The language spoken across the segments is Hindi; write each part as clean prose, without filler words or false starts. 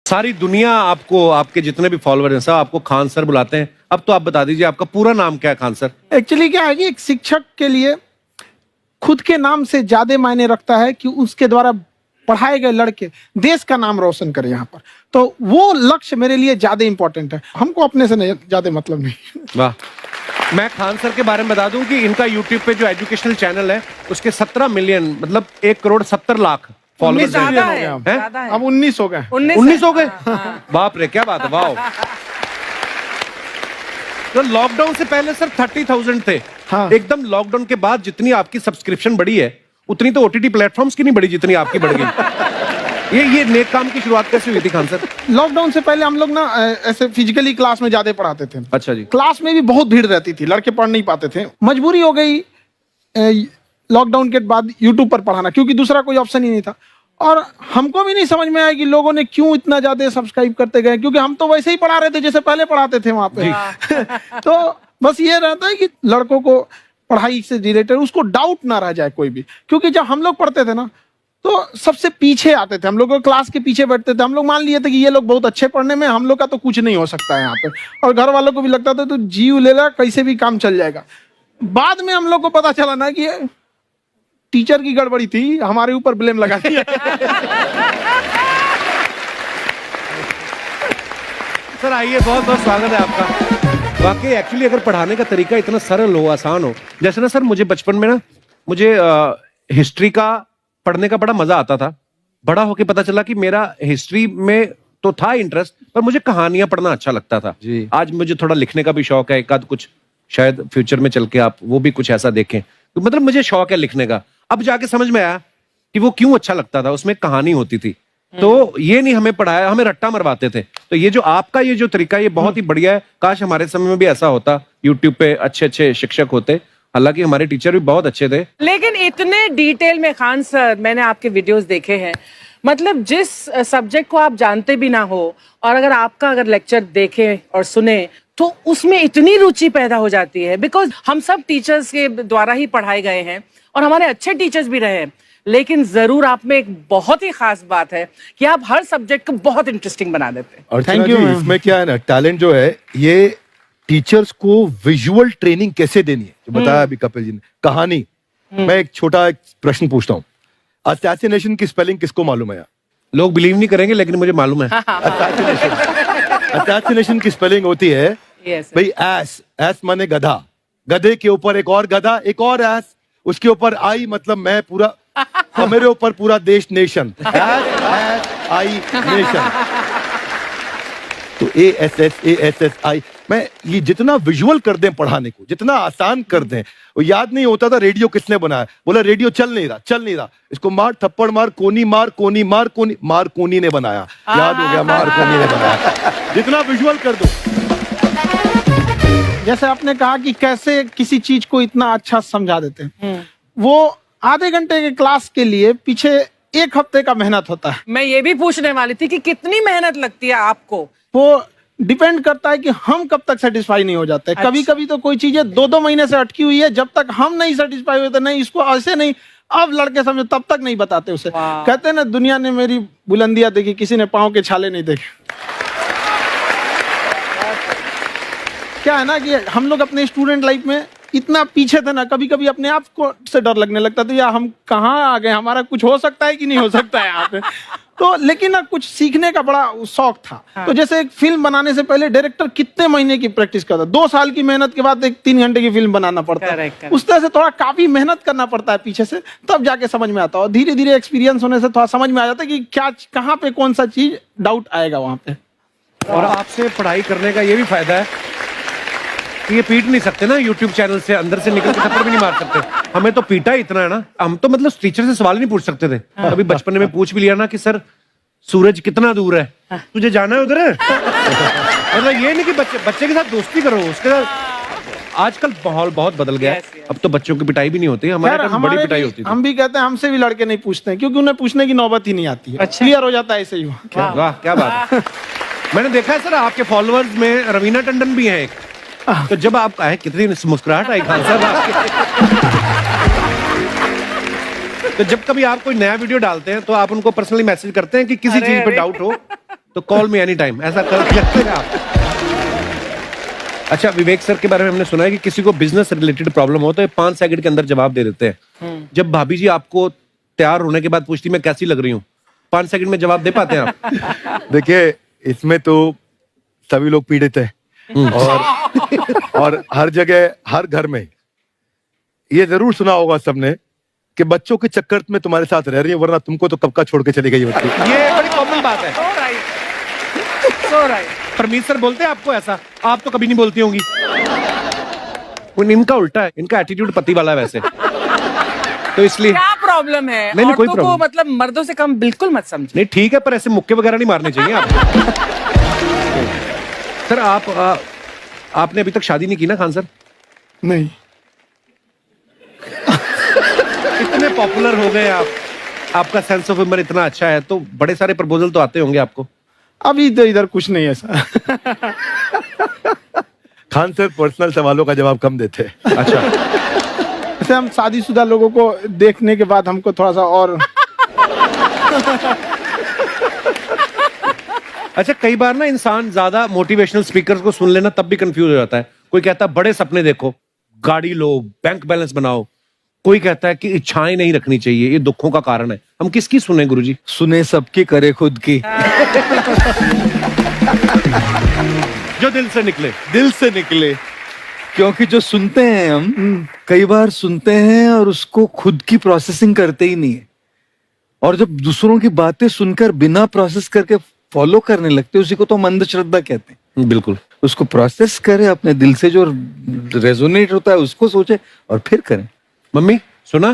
सारी दुनिया आपको, आपके जितने भी फॉलोअर हैं सब आपको खान सर बुलाते हैं। अब तो आप बता दीजिए आपका पूरा नाम क्या है खान सर? एक्चुअली क्या है कि एक शिक्षक के लिए खुद के नाम से ज्यादा मायने रखता है कि उसके द्वारा पढ़ाए गए लड़के देश का नाम रोशन करें यहाँ पर, तो वो लक्ष्य मेरे लिए ज्यादा इंपॉर्टेंट है। हमको अपने से नहीं ज्यादा मतलब नहीं। वाह। मैं खान सर के बारे में बता दूं कि इनका यूट्यूब पे जो एजुकेशनल चैनल है उसके 17 मिलियन मतलब 1,70,00,000 फॉलोअर्स ज्यादा हैं। है, ज्यादा है। अब 19 हो गए। 19 हो गए? बाप रे, क्या बात है, वाह। तो लॉकडाउन से पहले सर 30,000 थे। हाँ। एकदम लॉकडाउन के बाद जितनी आपकी सब्सक्रिप्शन बढ़ी है उतनी तो ओटीटी प्लेटफॉर्म्स की नहीं बढ़ी जितनी आपकी बढ़ गई। ये नेक काम की शुरुआत कैसे हुई थी खान सर? लॉकडाउन से पहले हम लोग ना ऐसे फिजिकली क्लास में ज्यादा पढ़ाते थे। अच्छा जी। क्लास में भी बहुत भीड़ रहती थी, लड़के पढ़ नहीं पाते थे। मजबूरी हो गई लॉकडाउन के बाद यूट्यूब पर पढ़ाना, क्योंकि दूसरा कोई ऑप्शन ही नहीं था। और हमको भी नहीं समझ में आया कि लोगों ने क्यों इतना ज्यादा सब्सक्राइब करते गए, क्योंकि हम तो वैसे ही पढ़ा रहे थे जैसे पहले पढ़ाते थे वहां पे। तो बस ये रहता है कि लड़कों को पढ़ाई से रिलेटेड उसको डाउट ना रह जाए कोई भी, क्योंकि जब हम लोग पढ़ते थे ना तो सबसे पीछे आते थे, हम लोग क्लास के पीछे बैठते थे। हम लोग मान लिए थे कि ये लोग बहुत अच्छे पढ़ने में, हम लोग का तो कुछ नहीं हो सकता है यहाँ पे। और घर वालों को भी लगता था तो जीव ले ला, कैसे भी काम चल जाएगा। बाद में हम लोग को पता चला ना कि टीचर की गड़बड़ी थी, हमारे ऊपर ब्लेम लगा दिया। सर आइए, बहुत बहुत स्वागत है आपका। वाकई एक्चुअली अगर पढ़ाने का तरीका इतना सरल हो, आसान हो, जैसे ना सर मुझे बचपन में ना मुझे हिस्ट्री का पढ़ने का बड़ा मजा आता था। बड़ा होके पता चला कि मेरा हिस्ट्री में तो था इंटरेस्ट, पर मुझे कहानियां पढ़ना अच्छा लगता था जी। आज मुझे थोड़ा लिखने का भी शौक है, एक आध कुछ शायद फ्यूचर में चल के आप वो भी कुछ ऐसा देखें, तो मतलब मुझे शौक है लिखने का। अब जाके समझ में आया कि वो क्यों अच्छा लगता था, उसमें कहानी होती थी। तो ये नहीं हमें पढ़ाया, हमें रट्टा मरवाते थे। तो ये जो आपका ये जो तरीका ये बहुत ही बढ़िया है। काश हमारे समय में भी ऐसा होता, यूट्यूब पे अच्छे अच्छे शिक्षक होते। हालांकि हमारे टीचर भी बहुत अच्छे थे, लेकिन इतने डिटेल में खान सर मैंने आपके वीडियोस देखे हैं, मतलब जिस सब्जेक्ट को आप जानते भी ना हो और अगर लेक्चर देखें और सुने तो उसमें इतनी रुचि पैदा हो जाती है। बिकॉज हम सब टीचर्स के द्वारा ही पढ़ाए गए हैं और हमारे अच्छे टीचर्स भी रहे हैं, लेकिन जरूर आप में एक बहुत ही खास बात है कि आप हर सब्जेक्ट को बहुत इंटरेस्टिंग बना देते हैं। और थैंक यू। इसमें क्या है ना, टैलेंट जो है ये टीचर्स को विजुअल ट्रेनिंग कैसे देनी है, जो बताया अभी कपिल जी ने। कहानी, मैं एक छोटा प्रश्न पूछता हूँ, असैसिनेशन की स्पेलिंग किसको मालूम है? लोग बिलीव नहीं करेंगे लेकिन मुझे मालूम है। असैसिनेशन की स्पेलिंग होती है भाई एस माने गधा, गधे के ऊपर एक और गधा, एक और एस, उसके ऊपर आई मतलब मैं पूरा, और मेरे ऊपर पूरा देश नेशन, एस आई नेशन। तो ASSASSI मैं ये जितना विजुअल कर दें पढ़ाने को, जितना आसान कर दें। वो याद नहीं होता था रेडियो किसने बनाया, बोला रेडियो चल नहीं रहा, इसको मार थप्पड़ मार, कोनी मार, कोनी मार, कोनी मार, कोनी ने बनाया। याद हो गया, मार कोनी ने बनाया। जितना विजुअल कर दो। जैसे आपने कहा कि कैसे किसी चीज को इतना अच्छा समझा देते हैं, वो आधे घंटे के क्लास के लिए पीछे 1 हफ्ते का मेहनत होता है। मैं ये भी पूछने वाली थी कि कितनी मेहनत लगती है आपको। वो डिपेंड करता है कि हम कब तक सेटिस्फाई नहीं हो जाते। अच्छा। कभी कभी तो कोई चीजें 2-2 महीने से अटकी हुई है, जब तक हम नहीं सेटिस्फाई होते, नहीं इसको ऐसे नहीं, अब लड़के समझो तब तक नहीं बताते उसे। कहते हैं ना, दुनिया ने मेरी बुलंदियां देखी, किसी ने पांव के छाले नहीं देखे। क्या है ना कि हम लोग अपने स्टूडेंट लाइफ में इतना पीछे थे ना, कभी कभी अपने आप को से डर लगने लगता था, या हम कहाँ आ गए, हमारा कुछ हो सकता है कि नहीं हो सकता है यहाँ पे। तो लेकिन ना कुछ सीखने का बड़ा शौक था। हाँ। तो जैसे एक फिल्म बनाने से पहले डायरेक्टर कितने महीने की प्रैक्टिस करता है, 2 साल की मेहनत के बाद एक 3 घंटे की फिल्म बनाना पड़ता है। उस तरह से थोड़ा काफी मेहनत करना पड़ता है पीछे से, तब जाके समझ में आता है। और धीरे धीरे एक्सपीरियंस होने से थोड़ा समझ में आ जाता है कि क्या कहाँ पे कौन सा चीज डाउट आएगा वहां पे। और आपसे पढ़ाई करने का ये भी फायदा है कि ये पीट नहीं सकते ना यूट्यूब चैनल से, अंदर से निकल के थप्पड़ भी नहीं मार सकते। हमें तो पीटा इतना है ना, हम तो मतलब टीचर से सवाल नहीं पूछ सकते थे। कभी बचपन में पूछ भी लिया ना कि सर सूरज कितना दूर है, तुझे जाना है उधर है। मतलब ये नहीं कि बच्चे के साथ दोस्ती करो, उसके साथ। आजकल माहौल बहुत बदल गया है, अब तो बच्चों की पिटाई भी नहीं होती, हमारे टाइम बड़ी पिटाई होती थी। हम भी कहते हैं, हमसे भी लड़के नहीं पूछते हैं, क्योंकि उन्हें पूछने की नौबत ही नहीं आती है। क्लियर हो जाता है ऐसे ही। वाह क्या बात है। मैंने देखा है सर आपके फॉलोअर्स में रवीना टंडन भी है एक। तो जब आप आए, कितनी मुस्कुराहट आई खान साहब आपके। तो जब कभी आप कोई नया वीडियो डालते हैं तो आप उनको पर्सनली मैसेज करते हैं कि किसी चीज पे डाउट हो तो कॉल मी एनी टाइम, ऐसा करते हैं आप। अच्छा, विवेक सर के बारे में हमने सुना है कि किसी को बिजनेस रिलेटेड प्रॉब्लम हो तो ये 5 सेकंड के अंदर जवाब दे देते हैं। जब भाभी जी आपको तैयार होने के बाद पूछती मैं कैसी लग रही हूँ, 5 सेकंड में जवाब दे पाते हैं आप? देखिए, इसमें तो सभी लोग पीड़ित हैं और हर जगह, हर घर में ये जरूर सुना होगा सबने कि बच्चों के चक्कर में तुम्हारे साथ रह रही है, वरना तुमको तो कब का छोड़ के चली गई होती। ये बड़ी कॉमन बात है। So right. परमीत सर बोलते हैं आपको ऐसा? आप तो कभी नहीं बोलती होंगी। इनका उल्टा है, इनका एटीट्यूड पति वाला है वैसे, तो इसलिए। क्या प्रॉब्लम है? नहीं, कोई औरतों को मतलब मर्दों से कम बिल्कुल मत समझो। नहीं ठीक है, पर ऐसे मुक्के वगैरह नहीं मारने चाहिए आपको। सर आपने अभी तक शादी नहीं की ना खान सर? नहीं। इतने पॉपुलर हो गए आप, आपका सेंस ऑफ ह्यूमर इतना अच्छा है, तो बड़े सारे प्रपोजल तो आते होंगे आपको। अभी तो इधर कुछ नहीं है सर। खान सर पर्सनल सवालों का जवाब कम देते हैं। अच्छा, वैसे हम शादीशुदा लोगों को देखने के बाद हमको थोड़ा सा और अच्छा कई बार ना इंसान ज्यादा मोटिवेशनल स्पीकर्स को सुन लेना तब भी कंफ्यूज हो जाता है। कोई कहता है बड़े सपने देखो, गाड़ी लो, बैंक बैलेंस बनाओ। कोई कहता है कि इच्छाएं नहीं रखनी चाहिए, ये दुखों का कारण है। हम किसकी सुने गुरुजी? सुने सबकी, करे खुद की। जो दिल से निकले। दिल से निकले, क्योंकि जो सुनते हैं हम कई बार सुनते हैं और उसको खुद की प्रोसेसिंग करते ही नहीं है, और जब दूसरों की बातें सुनकर बिना प्रोसेस करके फॉलो करने लगते, उसी को तो हम अंधश्रद्धा कहते हैं। बिल्कुल, उसको प्रोसेस करे, अपने दिल से जो रेजोनेट होता है उसको सोचे और फिर करें। मम्मी सुना,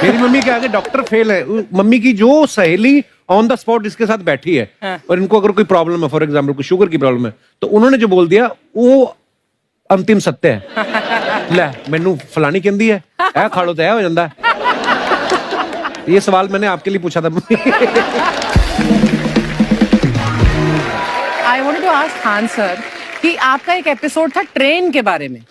मेरी मम्मी के आगे डॉक्टर फेल है। मम्मी की जो सहेली ऑन द स्पॉट इसके साथ बैठी है, और इनको अगर कोई प्रॉब्लम है, फॉर एग्जाम्पल कोई शुगर की प्रॉब्लम है, तो उन्होंने जो बोल दिया वो अंतिम सत्य है। ले मैनू फलानी कहती है, ऐ खाड़ो तो ऐ हो जाता है। ये सवाल मैंने आपके लिए पूछा था। I wanted to ask Khan sir कि आपका एक एपिसोड था ट्रेन के बारे में,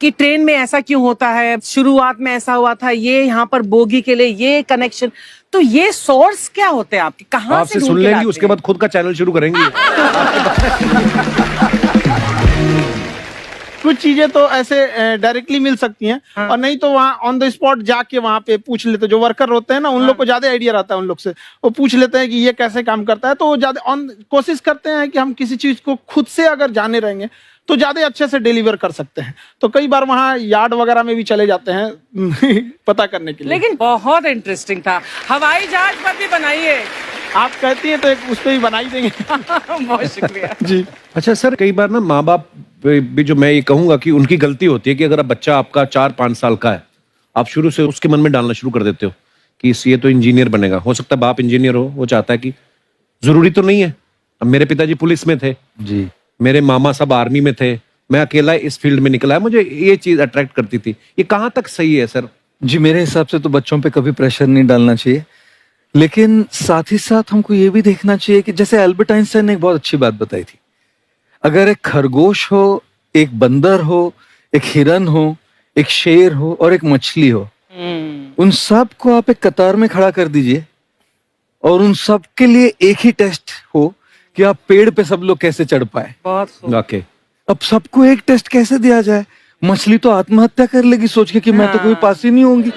कि ट्रेन में ऐसा क्यों होता है, शुरुआत में ऐसा हुआ था, ये यहाँ पर बोगी के लिए ये कनेक्शन, तो ये सोर्स क्या होते हैं आपके, कहाँ से आपसे ढूंढ सुन के लेंगी, लाते उसके हैं? बाद खुद का चैनल शुरू करेंगी। कुछ चीजें तो ऐसे डायरेक्टली मिल सकती हैं, और नहीं तो वहाँ ऑन द स्पॉट जाके वहाँ पे पूछ लेते। जो वर्कर होते हैं ना, उन लोग को ज्यादा आइडिया रहता है, उन लोग से वो पूछ लेते हैं कि ये कैसे काम करता है, तो वो ज्यादा कोशिश करते हैं कि हम किसी चीज को खुद से अगर जाने रहेंगे तो ज्यादा अच्छे से डिलीवर कर सकते हैं। तो कई बार वहाँ यार्ड वगैरह में भी चले जाते हैं पता करने के लिए। लेकिन बहुत इंटरेस्टिंग था। हवाई जहाज पर भी बनाइए। आप कहती हैं तो एक उस पर भी बना ही देंगे। बहुत शुक्रिया जी। अच्छा सर, कई बार ना माँ बाप भी, जो मैं ये कहूंगा कि उनकी गलती होती है कि अगर बच्चा आपका 4-5 साल का है, आप शुरू से उसके मन में डालना शुरू कर देते हो कि ये तो इंजीनियर बनेगा। हो सकता है बाप इंजीनियर हो, वो चाहता है कि जरूरी तो नहीं है। अब मेरे पिताजी पुलिस में थे जी, मेरे मामा सब आर्मी में थे, मैं अकेला इस फील्ड में निकला है, मुझे ये चीज अट्रैक्ट करती थी। ये कहाँ तक सही है सर? जी मेरे हिसाब से तो बच्चों पे कभी प्रेशर नहीं डालना चाहिए, लेकिन साथ ही साथ हमको ये भी देखना चाहिए कि जैसे एल्बर्ट आइंस्टाइन ने एक बहुत अच्छी बात बताई थी, अगर एक खरगोश हो, एक बंदर हो, एक हिरन हो, एक शेर हो और एक मछली हो, उन सब को आप एक कतार में खड़ा कर दीजिए और उन सब के लिए एक ही टेस्ट हो कि आप पेड़ पे सब लोग कैसे चढ़ पाए। बहुत वाकई अब सबको एक टेस्ट कैसे दिया जाए? मछली तो आत्महत्या कर लेगी सोच के कि मैं तो कोई पास ही नहीं होंगी,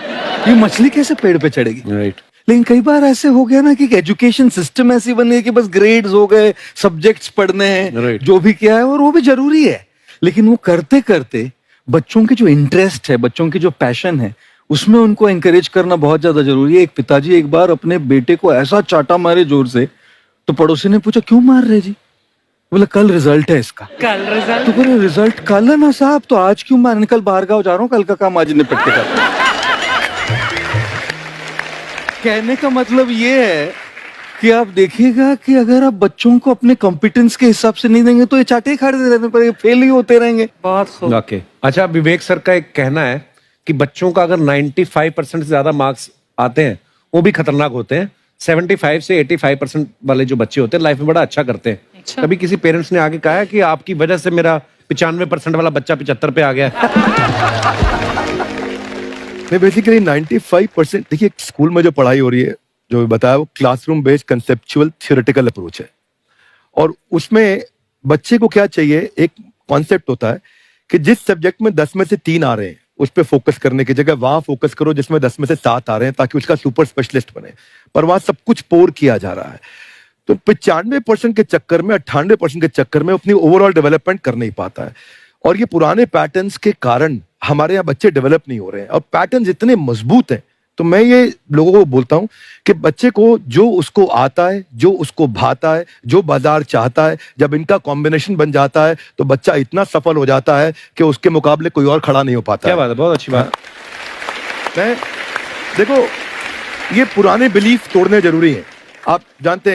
ये मछली कैसे पेड़ पे चढ़ेगी? राइट। लेकिन कई बार ऐसे हो गया ना कि एजुकेशन सिस्टम ऐसी बन गई कि बस ग्रेड्स हो गए, सब्जेक्ट्स पढ़ने हैं, Right. जो भी किया है, और वो भी जरूरी है, लेकिन वो करते करते बच्चों की जो इंटरेस्ट है, बच्चों की जो पैशन है, उसमें उनको एंकरेज करना बहुत ज्यादा जरूरी है। एक पिताजी एक बार अपने बेटे को ऐसा चाटा मारे जोर से, तो पड़ोसी ने पूछा क्यों मार रहे जी? बोला कल रिजल्ट है इसका। कल रिजल्ट? तो बोले रिजल्ट कल है ना साहब, तो आज क्यों मारने? कल बाहर गाँव जा रहा हूँ, कल का काम आज निपट के करता हूं। कहने का मतलब ये है कि आप देखिएगा कि अगर आप बच्चों को अपने कॉम्पिटेंस के हिसाब से नहीं देंगे तो ये चाटे खाते रहने पर फेल ही होते रहेंगे। बहुत खूब। वाकई। अच्छा, विवेक सर का एक कहना है कि बच्चों का अगर 95% से ज्यादा मार्क्स आते हैं वो भी खतरनाक होते हैं। 75 से 85% वाले जो बच्चे होते हैं लाइफ में बड़ा अच्छा करते हैं। अच्छा। कभी किसी पेरेंट्स ने आके कहा है कि आपकी वजह से मेरा 95% वाला बच्चा 75 पे आ गया? नहीं, बेसिकली 95%, देखिए स्कूल में जो पढ़ाई हो रही है, जो बताया, वो classroom based conceptual theoretical approach है। और उसमें बच्चे को क्या चाहिए, एक कॉन्सेप्ट होता है कि जिस सब्जेक्ट में 10 में से 3 आ रहे हैं उस पर फोकस करने की जगह वहां फोकस करो जिसमें 10 में से 7 आ रहे हैं, ताकि उसका सुपर स्पेशलिस्ट बने। पर वहां सब कुछ पोर किया जा रहा है। तो 95% के चक्कर में, 98% के चक्कर में अपनी ओवरऑल डेवलपमेंट कर नहीं पाता है। और ये पुराने पैटर्न्स के कारण हमारे यहाँ बच्चे डेवलप नहीं हो रहे हैं, और पैटर्न्स इतने मजबूत हैं। तो मैं ये लोगों को बोलता हूं कि बच्चे को जो उसको आता है, जो उसको भाता है, जो बाजार चाहता है, जब इनका कॉम्बिनेशन बन जाता है तो बच्चा इतना सफल हो जाता है कि उसके मुकाबले कोई और खड़ा नहीं हो पाता। क्या बात है, बहुत अच्छी बात। मैं देखो, ये पुराने बिलीफ तोड़ने जरूरी हैं। आप जानते हैं